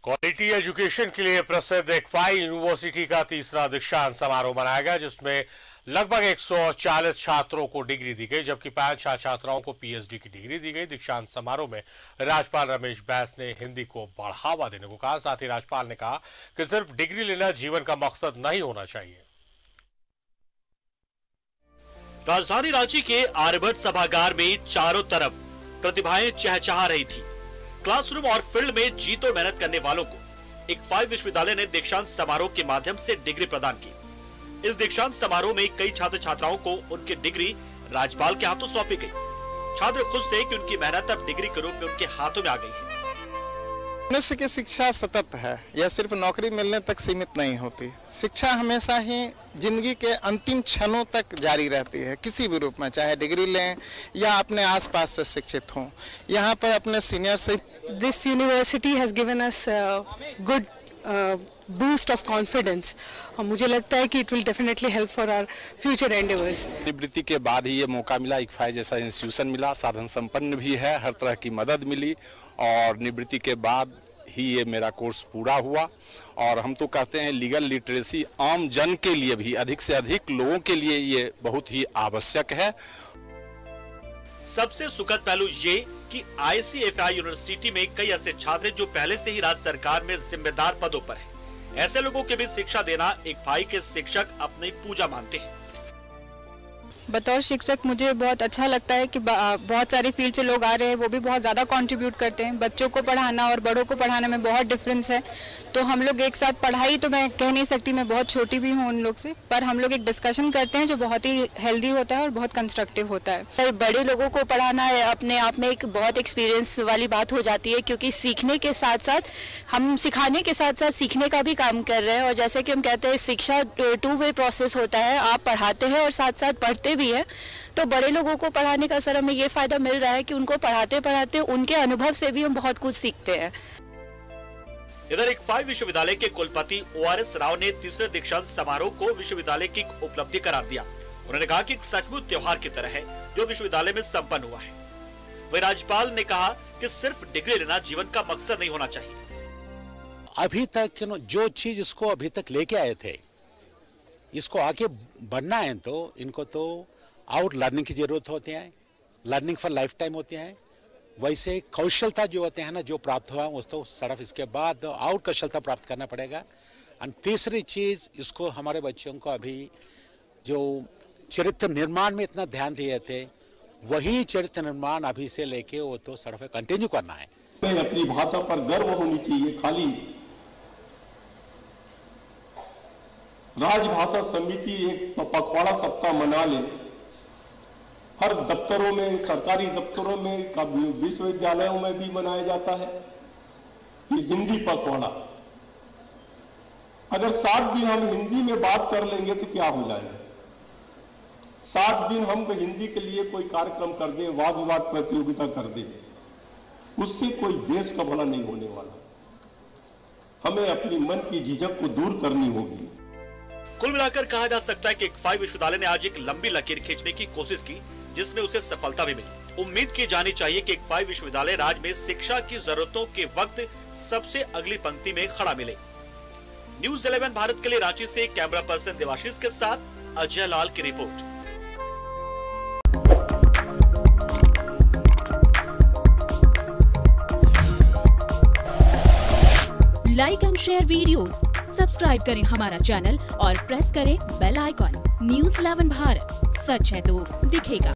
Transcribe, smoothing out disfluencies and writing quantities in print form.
Quality education के लिए प्रसिद्ध इक्फाई यूनिवर्सिटी का तीसरा दीक्षांत समारोह मनाया गया, जिसमें लगभग 140 छात्रों को डिग्री दी गई, जबकि 5 छात्राओं को पीएचडी की डिग्री दी गई। दीक्षांत समारोह में राज्यपाल रमेश बैस ने हिंदी को बढ़ावा देने को कहा। साथ ही राज्यपाल ने कहा कि सिर्फ डिग्री लेना जीवन का मकसद नहीं होना चाहिए। राजधानी रांची के आर्यभट्ट सभागार में चारों तरफ प्रतिभाएं चहचहा रही थी। क्लासरूम और फील्ड में जी तोड़ मेहनत करने वालों को इक्फाई विश्वविद्यालय ने दीक्षांत समारोह के माध्यम से डिग्री प्रदान की। इस दीक्षांत समारोह में कई छात्र छात्राओं को उनकी डिग्री राज्यपाल के हाथों सौंपी गई। छात्र खुश थे कि उनकी मेहनत अब डिग्री के रूप में उनके हाथों में आ गई है। मनुष्य की शिक्षा सतत है, यह सिर्फ नौकरी मिलने तक सीमित नहीं होती। शिक्षा हमेशा ही जिंदगी के अंतिम क्षणों तक जारी रहती है, किसी भी रूप में, चाहे डिग्री लें या अपने आसपास से शिक्षित हों। यहाँ पर अपने सीनियर से This university has given us a good boost of confidence. और मुझे लगता है कि it will definitely help for our future endeavors. निवृत्ति के बाद ही ये मौका मिला, इक्फाई जैसा इंस्टीट्यूशन मिला, साधन संपन्न भी है, हर तरह की मदद मिली और निवृत्ति के बाद ही ये मेरा कोर्स पूरा हुआ। और हम तो कहते हैं लीगल लिटरेसी आम जन के लिए भी, अधिक से अधिक लोगों के लिए ये बहुत ही आवश्यक है। सबसे सुखद पहलू ये कि आईसीएफआई यूनिवर्सिटी में कई ऐसे छात्र जो पहले से ही राज्य सरकार में जिम्मेदार पदों पर हैं। ऐसे लोगों के भी शिक्षा देना इक्फाई के शिक्षक अपनी पूजा मानते हैं। बतौर शिक्षक मुझे बहुत अच्छा लगता है कि बहुत सारी फील्ड से लोग आ रहे हैं, वो भी बहुत ज़्यादा कंट्रीब्यूट करते हैं। बच्चों को पढ़ाना और बड़ों को पढ़ाने में बहुत डिफरेंस है, तो हम लोग एक साथ पढ़ाई, तो मैं कह नहीं सकती, मैं बहुत छोटी भी हूँ उन लोग से, पर हम लोग एक डिस्कशन करते हैं जो बहुत ही हेल्दी होता है और बहुत कंस्ट्रक्टिव होता है। बड़े लोगों को पढ़ाना अपने आप में एक बहुत एक्सपीरियंस वाली बात हो जाती है, क्योंकि सीखने के साथ साथ हम सिखाने के साथ साथ सीखने का भी काम कर रहे हैं। और जैसे कि हम कहते हैं शिक्षा 2 वे प्रोसेस होता है, आप पढ़ाते हैं और साथ साथ पढ़ते भी है। तो बड़े लोगों को पढ़ाने का सर हमें ये फायदा मिल रहा है कि उनको पढ़ाते पढ़ाते उनके अनुभव से भी हम बहुत कुछ सीखते हैं। इधर इक्फाई विश्वविद्यालय के कुलपति ORS राव ने तीसरे दीक्षांत समारोह को विश्वविद्यालय की उपलब्धि करार दिया। उन्होंने कहा कि सचमुच त्योहार की तरह है जो विश्वविद्यालय में संपन्न हुआ है। वही राज्यपाल ने कहा कि सिर्फ डिग्री लेना जीवन का मकसद नहीं होना चाहिए। अभी तक जो चीज इसको अभी तक लेके आए थे, इसको आगे बढ़ना है तो इनको तो आउट लर्निंग की जरूरत होती है, लर्निंग फॉर लाइफ टाइम होती है। वैसे कौशलता जो होते हैं ना, जो प्राप्त हुआ उस तो सिर्फ इसके बाद आउट कौशलता प्राप्त करना पड़ेगा। और तीसरी चीज, इसको हमारे बच्चों को अभी जो चरित्र निर्माण में इतना ध्यान दिए थे, वही चरित्र निर्माण अभी से लेके वो तो सिर्फ कंटिन्यू करना है। अपनी भाषा पर गर्व होनी चाहिए। खाली राजभाषा समिति एक पखवाड़ा सप्ताह मना ले, हर दफ्तरों में, सरकारी दफ्तरों में, विश्वविद्यालयों में भी मनाया जाता है कि हिंदी पखवाड़ा। अगर 7 दिन हम हिंदी में बात कर लेंगे तो क्या हो जाएगा? 7 दिन हम हिंदी के लिए कोई कार्यक्रम कर दें, वाद विवाद प्रतियोगिता कर दें, उससे कोई देश का भला नहीं होने वाला। हमें अपनी मन की झिझक को दूर करनी होगी। कुल मिलाकर कहा जा सकता है कि इक्फाई विश्वविद्यालय ने आज एक लंबी लकीर खींचने की कोशिश की, जिसमें उसे सफलता भी मिली। उम्मीद की जानी चाहिए कि इक्फाई विश्वविद्यालय राज्य में शिक्षा की जरूरतों के वक्त सबसे अगली पंक्ति में खड़ा मिले। न्यूज़ 11 भारत के लिए रांची से कैमरा पर्सन देवाशीष के साथ अजय लाल की report. Like and share videos, subscribe करें हमारा चैनल और प्रेस करें बेल आइकॉन। न्यूज़ 11 भारत, सच है तो दिखेगा।